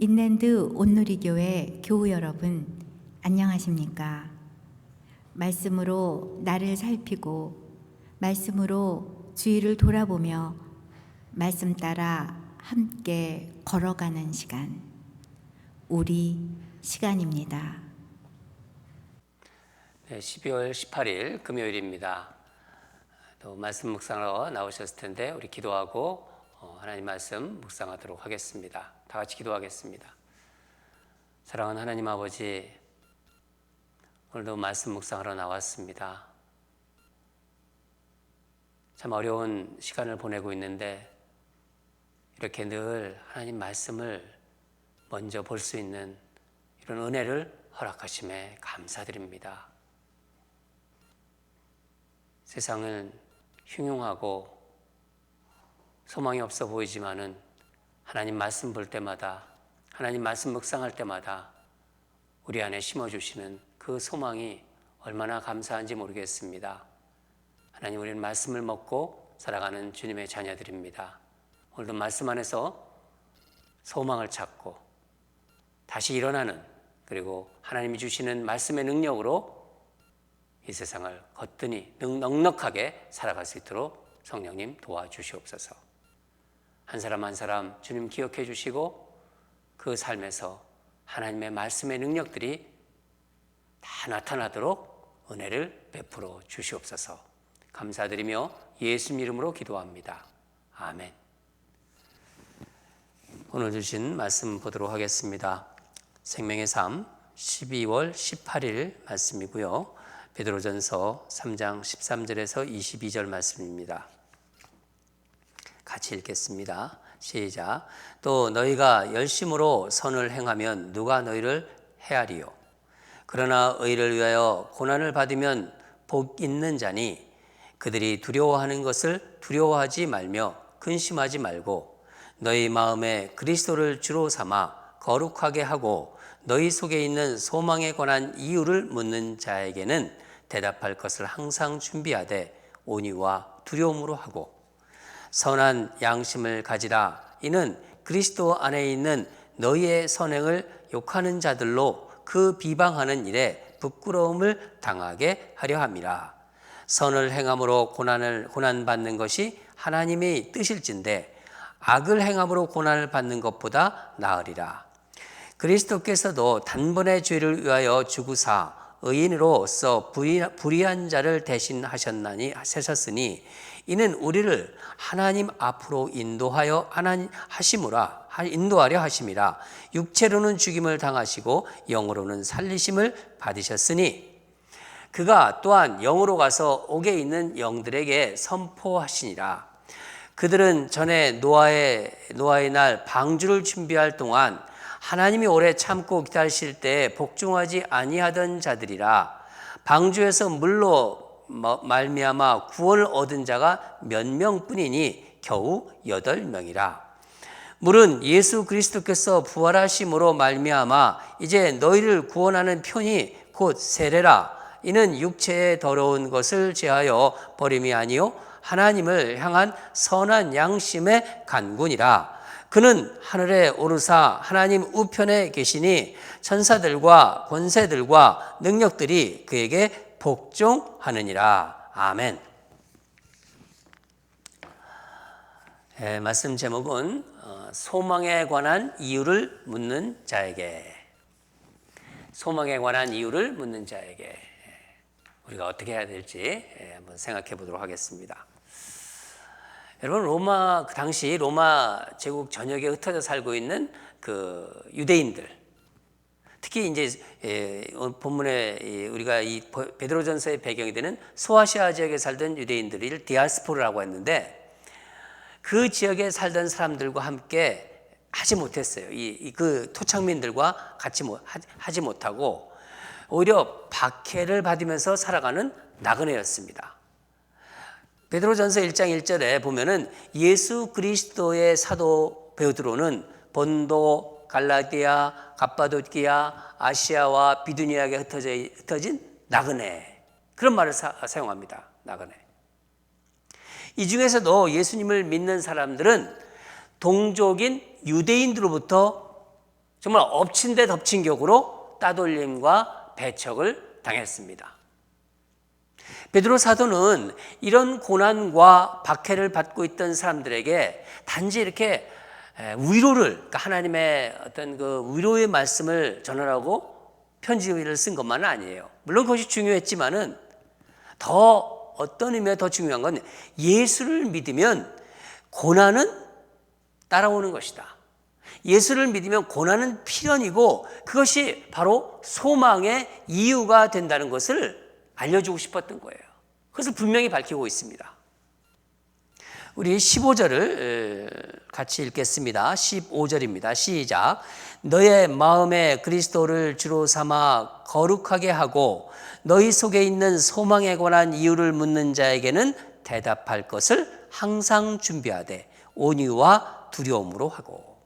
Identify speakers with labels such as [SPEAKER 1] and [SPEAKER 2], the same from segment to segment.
[SPEAKER 1] 인랜드 온누리교회 교우 여러분, 안녕하십니까? 말씀으로 나를 살피고 말씀으로 주위를 돌아보며 말씀 따라 함께 걸어가는 시간, 우리 시간입니다.
[SPEAKER 2] 12월 18일 금요일입니다. 또 말씀 묵상하러 나오셨을 텐데 우리 기도하고 하나님 말씀 묵상하도록 하겠습니다. 다 같이 기도하겠습니다. 사랑하는 하나님 아버지, 오늘도 말씀 묵상하러 나왔습니다. 참 어려운 시간을 보내고 있는데 이렇게 늘 하나님 말씀을 먼저 볼 수 있는 이런 은혜를 허락하심에 감사드립니다. 세상은 흉흉하고 소망이 없어 보이지만은 하나님 말씀 볼 때마다, 하나님 말씀 묵상할 때마다 우리 안에 심어주시는 그 소망이 얼마나 감사한지 모르겠습니다. 하나님, 우리는 말씀을 먹고 살아가는 주님의 자녀들입니다. 오늘도 말씀 안에서 소망을 찾고 다시 일어나는, 그리고 하나님이 주시는 말씀의 능력으로 이 세상을 거뜬히 넉넉하게 살아갈 수 있도록 성령님 도와주시옵소서. 한 사람 한 사람 주님 기억해 주시고 그 삶에서 하나님의 말씀의 능력들이 다 나타나도록 은혜를 베풀어 주시옵소서. 감사드리며 예수님 이름으로 기도합니다. 아멘. 오늘 주신 말씀 보도록 하겠습니다. 생명의 삶 12월 18일 말씀이고요. 베드로전서 3장 13절에서 22절 말씀입니다. 같이 읽겠습니다. 시작. 또 너희가 열심으로 선을 행하면 누가 너희를 해하리요? 그러나 의를 위하여 고난을 받으면 복 있는 자니 그들이 두려워하는 것을 두려워하지 말며 근심하지 말고 너희 마음에 그리스도를 주로 삼아 거룩하게 하고 너희 속에 있는 소망에 관한 이유를 묻는 자에게는 대답할 것을 항상 준비하되 온유와 두려움으로 하고 선한 양심을 가지라. 이는 그리스도 안에 있는 너희의 선행을 욕하는 자들로 그 비방하는 일에 부끄러움을 당하게 하려 함이라. 선을 행함으로 고난 받는 것이 하나님의 뜻일진데 악을 행함으로 고난을 받는 것보다 나으리라. 그리스도께서도 단번에 죄를 위하여 죽으사 의인으로서 불의한 자를 대신하셨으니 이는 우리를 하나님 앞으로 인도하려 하심이라. 육체로는 죽임을 당하시고 영으로는 살리심을 받으셨으니 그가 또한 영으로 가서 옥에 있는 영들에게 선포하시니라. 그들은 전에 노아의 날 방주를 준비할 동안 하나님이 오래 참고 기다리실 때 복종하지 아니하던 자들이라. 방주에서 물로 말미암아 구원을 얻은 자가 몇 명뿐이니 겨우 8명이라. 물은 예수 그리스도께서 부활하심으로 말미암아 이제 너희를 구원하는 편이 곧 세례라. 이는 육체의 더러운 것을 제하여 버림이 아니요 하나님을 향한 선한 양심의 간군이라. 그는 하늘에 오르사 하나님 우편에 계시니 천사들과 권세들과 능력들이 그에게 복종하느니라. 아멘. 말씀 제목은 소망에 관한 이유를 묻는 자에게. 소망에 관한 이유를 묻는 자에게 우리가 어떻게 해야 될지 한번 생각해 보도록 하겠습니다. 여러분, 그 당시 로마 제국 전역에 흩어져 살고 있는 그 유대인들, 특히 이제 본문에 우리가 이 베드로전서의 배경이 되는 소아시아 지역에 살던 유대인들을 디아스포라라고 했는데 그 지역에 살던 사람들과 함께 하지 못했어요. 그 토착민들과 같이 하지 못하고 오히려 박해를 받으면서 살아가는 나그네였습니다. 베드로전서 1장 1절에 보면은 예수 그리스도의 사도 베드로는 본도, 갈라디아, 갑바도키아, 아시아와 비두니아에 흩어진 나그네, 그런 말을 사용합니다. 나그네. 이 중에서도 예수님을 믿는 사람들은 동족인 유대인들로부터 정말 엎친 데 덮친 격으로 따돌림과 배척을 당했습니다. 베드로 사도는 이런 고난과 박해를 받고 있던 사람들에게 단지 이렇게 위로를, 그러니까 하나님의 어떤 그 위로의 말씀을 전하라고 편지를 쓴 것만은 아니에요. 물론 그것이 중요했지만은 더 어떤 의미에 더 중요한 건 예수를 믿으면 고난은 따라오는 것이다. 예수를 믿으면 고난은 필연이고 그것이 바로 소망의 이유가 된다는 것을 알려주고 싶었던 거예요. 그것을 분명히 밝히고 있습니다. 우리 15절을 같이 읽겠습니다. 15절입니다. 시작. 너의 마음에 그리스도를 주로 삼아 거룩하게 하고 너희 속에 있는 소망에 관한 이유를 묻는 자에게는 대답할 것을 항상 준비하되 온유와 두려움으로 하고.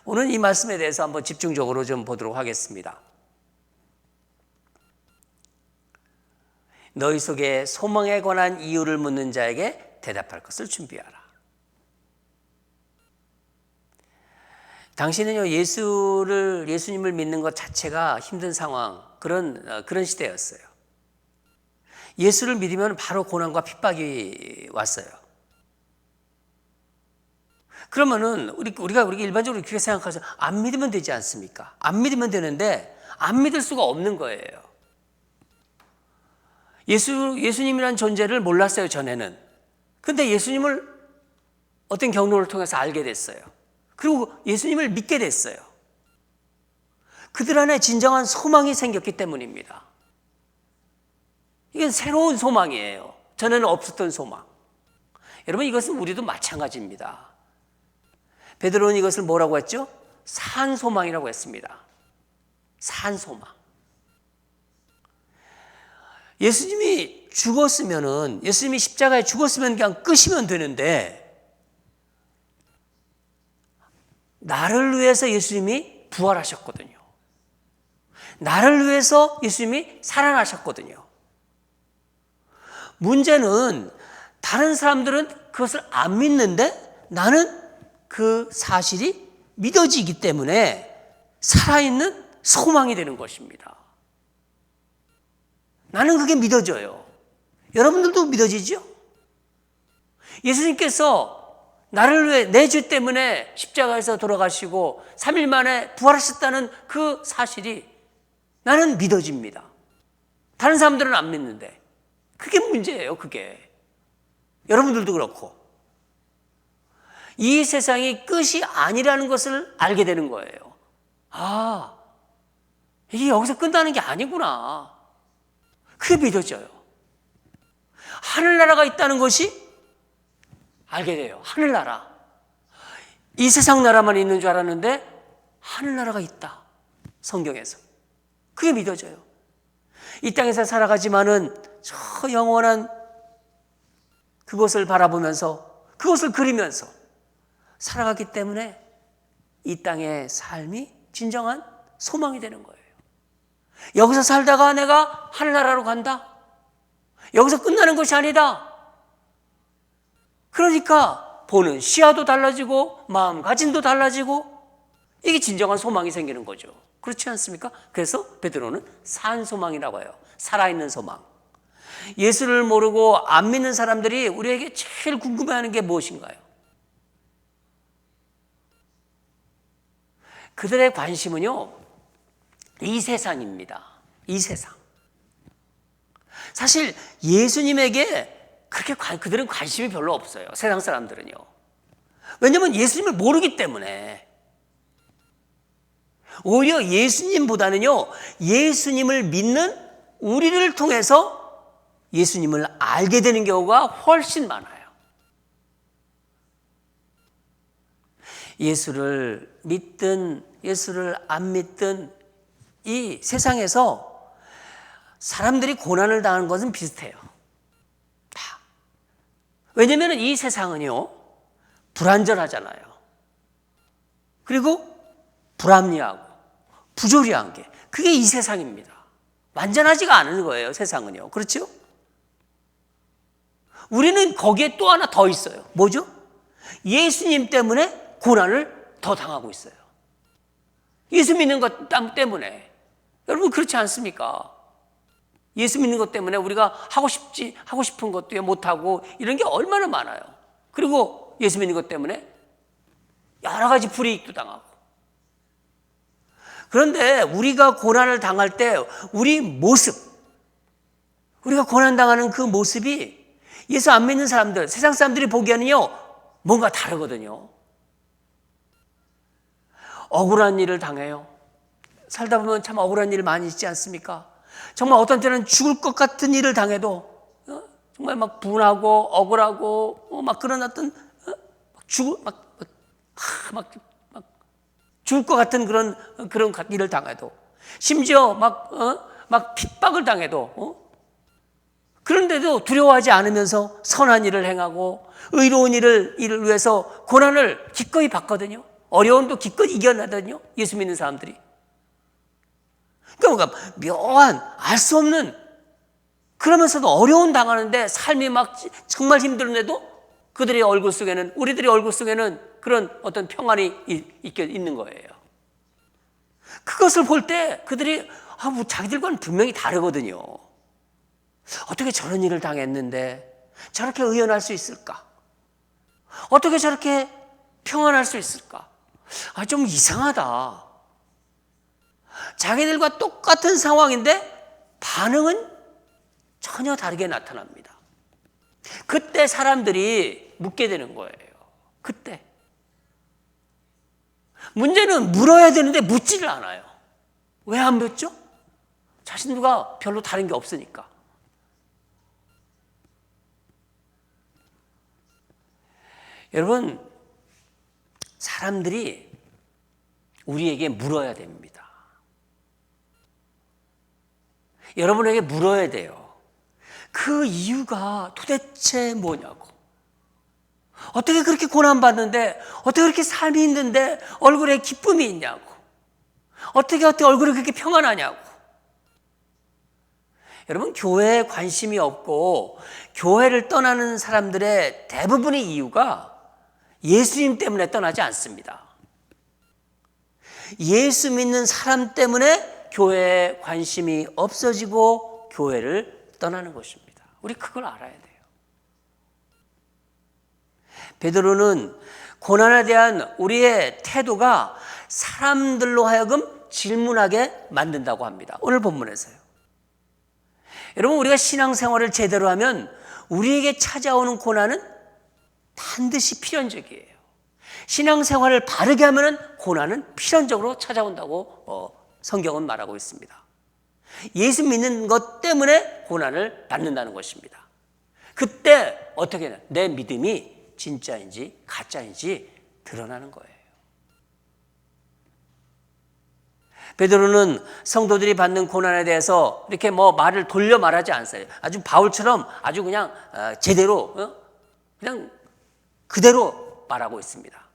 [SPEAKER 2] 오늘 이 말씀에 대해서 한번 집중적으로 좀 보도록 하겠습니다. 너희 속에 소망에 관한 이유를 묻는 자에게 대답할 것을 준비하라. 당시는요, 예수님을 믿는 것 자체가 힘든 상황, 그런 시대였어요. 예수를 믿으면 바로 고난과 핍박이 왔어요. 그러면은 우리가 일반적으로 그렇게 생각하죠. 안 믿으면 되지 않습니까? 안 믿으면 되는데 안 믿을 수가 없는 거예요. 예수님이란 존재를 몰랐어요, 전에는. 근데 예수님을 어떤 경로를 통해서 알게 됐어요. 그리고 예수님을 믿게 됐어요. 그들 안에 진정한 소망이 생겼기 때문입니다. 이건 새로운 소망이에요. 전에는 없었던 소망. 여러분, 이것은 우리도 마찬가지입니다. 베드로는 이것을 뭐라고 했죠? 산소망이라고 했습니다. 산소망. 예수님이 죽었으면은, 예수님이 십자가에 죽었으면 그냥 끝이면 되는데, 나를 위해서 예수님이 부활하셨거든요. 나를 위해서 예수님이 살아나셨거든요. 문제는 다른 사람들은 그것을 안 믿는데 나는 그 사실이 믿어지기 때문에 살아있는 소망이 되는 것입니다. 나는 그게 믿어져요. 여러분들도 믿어지죠? 예수님께서 나를 위해 내 죄 때문에 십자가에서 돌아가시고 3일 만에 부활하셨다는 그 사실이 나는 믿어집니다. 다른 사람들은 안 믿는데 그게 문제예요. 그게 여러분들도 그렇고 이 세상이 끝이 아니라는 것을 알게 되는 거예요. 아, 이게 여기서 끝나는 게 아니구나. 그게 믿어져요. 하늘나라가 있다는 것이 알게 돼요. 하늘나라. 이 세상 나라만 있는 줄 알았는데 하늘나라가 있다. 성경에서. 그게 믿어져요. 이 땅에서 살아가지만은 저 영원한 그것을 바라보면서 그것을 그리면서 살아가기 때문에 이 땅의 삶이 진정한 소망이 되는 거예요. 여기서 살다가 내가 하늘나라로 간다. 여기서 끝나는 것이 아니다. 그러니까 보는 시야도 달라지고 마음가짐도 달라지고 이게 진정한 소망이 생기는 거죠. 그렇지 않습니까? 그래서 베드로는 산소망이라고 해요. 살아있는 소망. 예수를 모르고 안 믿는 사람들이 우리에게 제일 궁금해하는 게 무엇인가요? 그들의 관심은요, 이 세상입니다. 이 세상. 사실 예수님에게 그렇게 그들은 관심이 별로 없어요. 세상 사람들은요. 왜냐하면 예수님을 모르기 때문에. 오히려 예수님보다는요, 예수님을 믿는 우리를 통해서 예수님을 알게 되는 경우가 훨씬 많아요. 예수를 믿든 예수를 안 믿든 이 세상에서 사람들이 고난을 당하는 것은 비슷해요. 다. 왜냐하면 이 세상은요, 불안전하잖아요. 그리고 불합리하고 부조리한 게 그게 이 세상입니다. 완전하지가 않은 거예요, 세상은요. 그렇죠? 우리는 거기에 또 하나 더 있어요. 뭐죠? 예수님 때문에 고난을 더 당하고 있어요. 예수 믿는 것 때문에. 여러분 그렇지 않습니까? 예수 믿는 것 때문에 우리가 하고 싶은 것도 못하고 이런 게 얼마나 많아요. 그리고 예수 믿는 것 때문에 여러 가지 불이익도 당하고. 그런데 우리가 고난을 당할 때 우리 모습, 우리가 고난당하는 그 모습이 예수 안 믿는 사람들, 세상 사람들이 보기에는요 뭔가 다르거든요. 억울한 일을 당해요. 살다 보면 참 억울한 일 많이 있지 않습니까? 정말 어떤 때는 죽을 것 같은 일을 당해도 정말 막 분하고 억울하고 막 그런 어떤 죽을 것 같은 그런 일을 당해도, 심지어 막 핍박을 당해도 그런데도 두려워하지 않으면서 선한 일을 행하고 의로운 일을 위해서 고난을 기꺼이 받거든요. 어려움도 기꺼이 이겨내거든요. 예수 믿는 사람들이. 그러니까 묘한 알 수 없는, 그러면서도 어려움 당하는데 삶이 막 정말 힘들는데도 그들의 얼굴 속에는, 우리들의 얼굴 속에는 그런 어떤 평안이 있는 거예요. 그것을 볼 때 그들이 뭐 자기들과는 분명히 다르거든요. 어떻게 저런 일을 당했는데 저렇게 의연할 수 있을까? 어떻게 저렇게 평안할 수 있을까? 좀 이상하다. 자기들과 똑같은 상황인데 반응은 전혀 다르게 나타납니다. 그때 사람들이 묻게 되는 거예요. 그때. 문제는 물어야 되는데 묻지를 않아요. 왜 안 묻죠? 자신들과 별로 다른 게 없으니까. 여러분, 사람들이 우리에게 물어야 됩니다. 여러분에게 물어야 돼요. 그 이유가 도대체 뭐냐고. 어떻게 그렇게 고난받는데, 어떻게 그렇게 삶이 힘든데 얼굴에 기쁨이 있냐고. 어떻게 얼굴이 그렇게 평안하냐고. 여러분, 교회에 관심이 없고 교회를 떠나는 사람들의 대부분의 이유가 예수님 때문에 떠나지 않습니다. 예수 믿는 사람 때문에 교회에 관심이 없어지고 교회를 떠나는 것입니다. 우리 그걸 알아야 돼요. 베드로는 고난에 대한 우리의 태도가 사람들로 하여금 질문하게 만든다고 합니다. 오늘 본문에서요. 여러분, 우리가 신앙생활을 제대로 하면 우리에게 찾아오는 고난은 반드시 필연적이에요. 신앙생활을 바르게 하면 고난은 필연적으로 찾아온다고 성경은 말하고 있습니다. 예수 믿는 것 때문에 고난을 받는다는 것입니다. 그때 어떻게 내 믿음이 진짜인지 가짜인지 드러나는 거예요. 베드로는 성도들이 받는 고난에 대해서 이렇게 말을 돌려 말하지 않아요. 아주 바울처럼 아주 그냥 제대로 그냥 그대로 말하고 있습니다.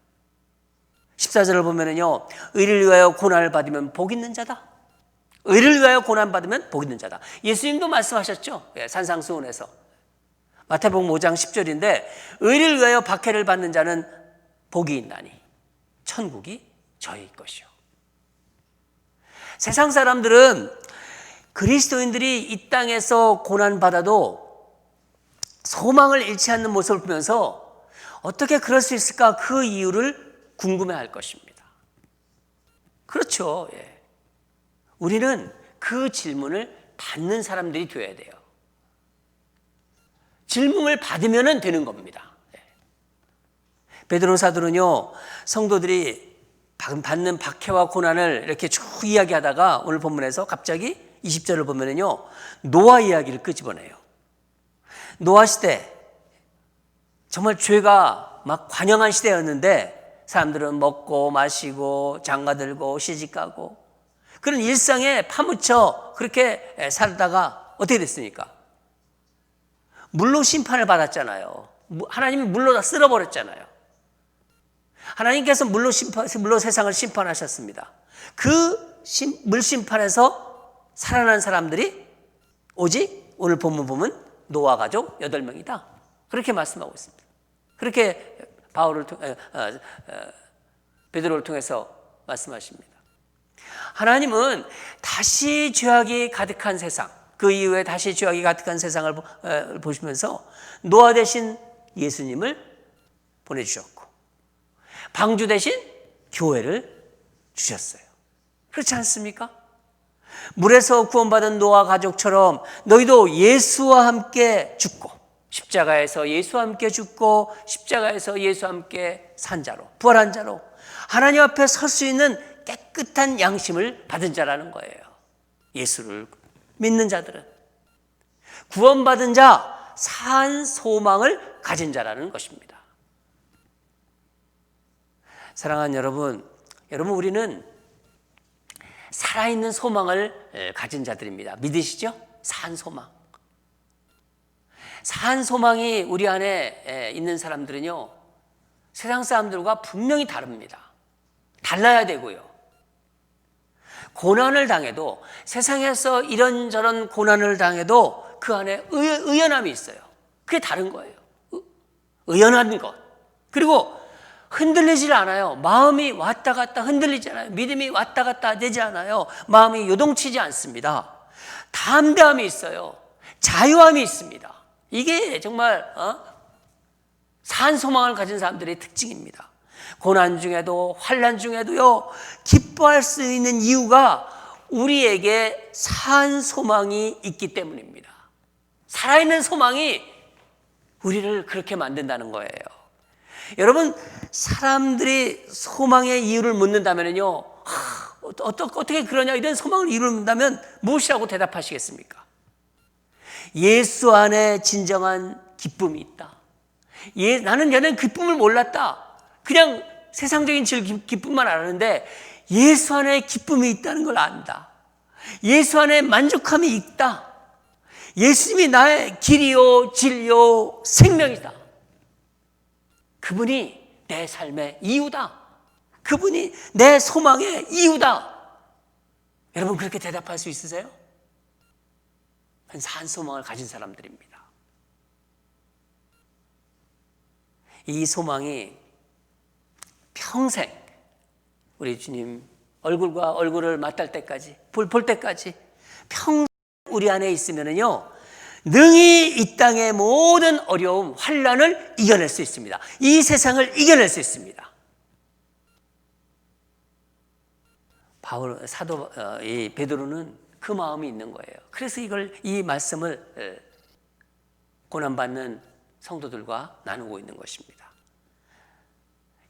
[SPEAKER 2] 14절을 보면은요, 의를 위하여 고난을 받으면 복 있는 자다. 의를 위하여 고난 받으면 복 있는 자다. 예수님도 말씀하셨죠. 산상수훈에서. 마태복음 5장 10절인데 의를 위하여 박해를 받는 자는 복이 있나니 천국이 저희 것이요. 세상 사람들은 그리스도인들이 이 땅에서 고난받아도 소망을 잃지 않는 모습을 보면서 어떻게 그럴 수 있을까, 그 이유를 궁금해할 것입니다. 그렇죠. 예. 우리는 그 질문을 받는 사람들이 되어야 돼요. 질문을 받으면 되는 겁니다. 예. 베드로 사도는요, 성도들이 받는 박해와 고난을 이렇게 쭉 이야기하다가 오늘 본문에서 갑자기 20절을 보면은요, 노아 이야기를 끄집어내요. 노아 시대, 정말 죄가 막 관영한 시대였는데 사람들은 먹고 마시고 장가들고 시집가고 그런 일상에 파묻혀 그렇게 살다가 어떻게 됐습니까? 물로 심판을 받았잖아요. 하나님이 물로 다 쓸어버렸잖아요. 하나님께서 물로 세상을 심판하셨습니다. 그 물심판에서 살아난 사람들이 오직 오늘 본문 보면 노아 가족 8명이다. 그렇게 말씀하고 있습니다. 그렇게 베드로를 통해서 말씀하십니다. 하나님은 다시 죄악이 가득한 세상, 그 이후에 다시 죄악이 가득한 세상을 보시면서 노아 대신 예수님을 보내주셨고 방주 대신 교회를 주셨어요. 그렇지 않습니까? 물에서 구원받은 노아 가족처럼 너희도 예수와 함께 죽고 십자가에서 예수와 함께 죽고 십자가에서 예수와 함께 산 자로, 부활한 자로 하나님 앞에 설 수 있는 깨끗한 양심을 받은 자라는 거예요. 예수를 믿는 자들은 구원받은 자, 산 소망을 가진 자라는 것입니다. 사랑하는 여러분, 우리는 살아있는 소망을 가진 자들입니다. 믿으시죠? 산 소망. 산 소망이 우리 안에 있는 사람들은요, 세상 사람들과 분명히 다릅니다. 달라야 되고요. 고난을 당해도, 세상에서 이런저런 고난을 당해도 그 안에 의연함이 있어요. 그게 다른 거예요. 의연한 것. 그리고 흔들리질 않아요. 마음이 왔다 갔다 흔들리지 않아요. 믿음이 왔다 갔다 되지 않아요. 마음이 요동치지 않습니다. 담대함이 있어요. 자유함이 있습니다. 이게 정말 산 소망을 가진 사람들의 특징입니다. 고난 중에도 환난 중에도요, 기뻐할 수 있는 이유가 우리에게 산 소망이 있기 때문입니다. 살아있는 소망이 우리를 그렇게 만든다는 거예요. 여러분, 사람들이 소망의 이유를 묻는다면요, 어떻게 그러냐, 이런 소망을 이유를 묻는다면 무엇이라고 대답하시겠습니까? 예수 안에 진정한 기쁨이 있다. 나는 얘는 기쁨을 몰랐다. 그냥 세상적인 기쁨만 알았는데 예수 안에 기쁨이 있다는 걸 안다. 예수 안에 만족함이 있다. 예수님이 나의 길이요 진리요 생명이다. 그분이 내 삶의 이유다. 그분이 내 소망의 이유다. 여러분, 그렇게 대답할 수 있으세요? 산 소망을 가진 사람들입니다. 이 소망이 평생 우리 주님 얼굴과 얼굴을 맞닿을 때까지, 볼 때까지 평생 우리 안에 있으면요, 능히 이 땅의 모든 어려움, 환난을 이겨낼 수 있습니다. 이 세상을 이겨낼 수 있습니다. 이 베드로는 그 마음이 있는 거예요. 그래서 이 말씀을 고난받는 성도들과 나누고 있는 것입니다.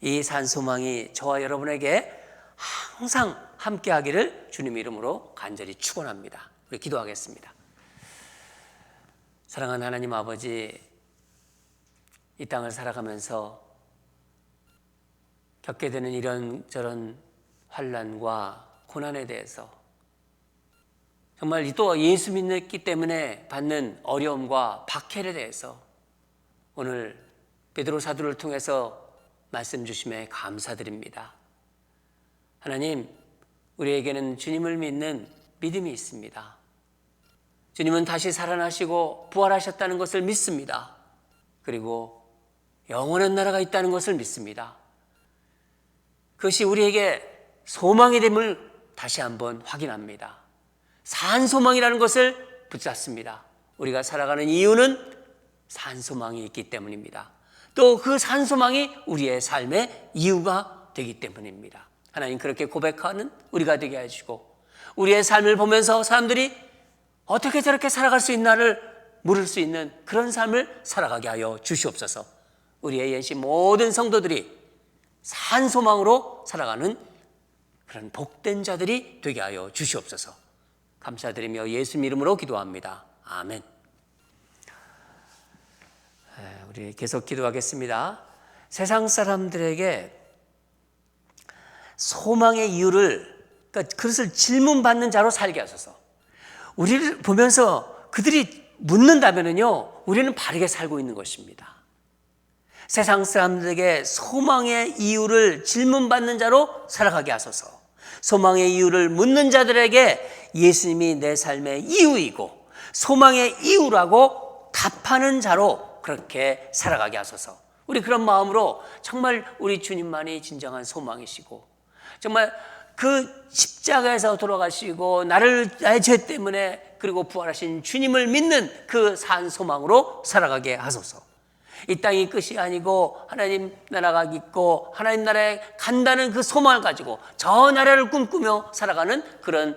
[SPEAKER 2] 이 산소망이 저와 여러분에게 항상 함께하기를 주님 이름으로 간절히 축원합니다. 우리 기도하겠습니다. 사랑하는 하나님 아버지, 이 땅을 살아가면서 겪게 되는 이런저런 환난과 고난에 대해서 정말 또 예수 믿기 때문에 받는 어려움과 박해에 대해서 오늘 베드로 사도를 통해서 말씀 주심에 감사드립니다. 하나님, 우리에게는 주님을 믿는 믿음이 있습니다. 주님은 다시 살아나시고 부활하셨다는 것을 믿습니다. 그리고 영원한 나라가 있다는 것을 믿습니다. 그것이 우리에게 소망이 됨을 다시 한번 확인합니다. 산소망이라는 것을 붙잡습니다. 우리가 살아가는 이유는 산소망이 있기 때문입니다. 또 그 산소망이 우리의 삶의 이유가 되기 때문입니다. 하나님, 그렇게 고백하는 우리가 되게 해주시고 우리의 삶을 보면서 사람들이 어떻게 저렇게 살아갈 수 있나를 물을 수 있는 그런 삶을 살아가게 하여 주시옵소서. 우리의 예시 모든 성도들이 산소망으로 살아가는 그런 복된 자들이 되게 하여 주시옵소서. 감사드리며 예수님 이름으로 기도합니다. 아멘. 우리 계속 기도하겠습니다. 세상 사람들에게 소망의 이유를, 그러니까 그것을 질문받는 자로 살게 하소서. 우리를 보면서 그들이 묻는다면요, 우리는 바르게 살고 있는 것입니다. 세상 사람들에게 소망의 이유를 질문받는 자로 살아가게 하소서. 소망의 이유를 묻는 자들에게 예수님이 내 삶의 이유이고 소망의 이유라고 답하는 자로 그렇게 살아가게 하소서. 우리 그런 마음으로 정말 우리 주님만이 진정한 소망이시고 정말 그 십자가에서 돌아가시고 나의 죄 때문에 그리고 부활하신 주님을 믿는 그 산 소망으로 살아가게 하소서. 이 땅이 끝이 아니고 하나님 나라가 있고 하나님 나라에 간다는 그 소망을 가지고 저 나라를 꿈꾸며 살아가는 그런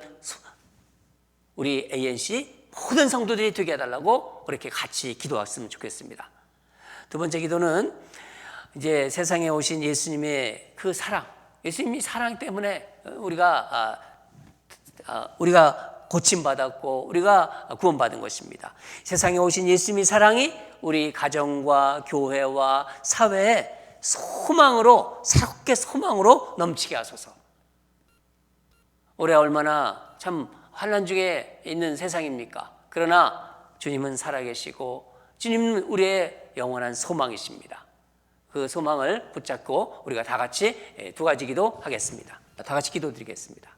[SPEAKER 2] 우리 ANC 모든 성도들이 되게 해달라고 그렇게 같이 기도했으면 좋겠습니다. 두 번째 기도는 이제 세상에 오신 예수님의 그 사랑, 예수님이 사랑 때문에 우리가 고침받았고 우리가 구원받은 것입니다. 세상에 오신 예수님의 사랑이 우리 가정과 교회와 사회에 소망으로, 새롭게 소망으로 넘치게 하소서. 올해 얼마나 참 환난 중에 있는 세상입니까? 그러나 주님은 살아계시고 주님은 우리의 영원한 소망이십니다. 그 소망을 붙잡고 우리가 다 같이 두 가지 기도하겠습니다. 다 같이 기도드리겠습니다.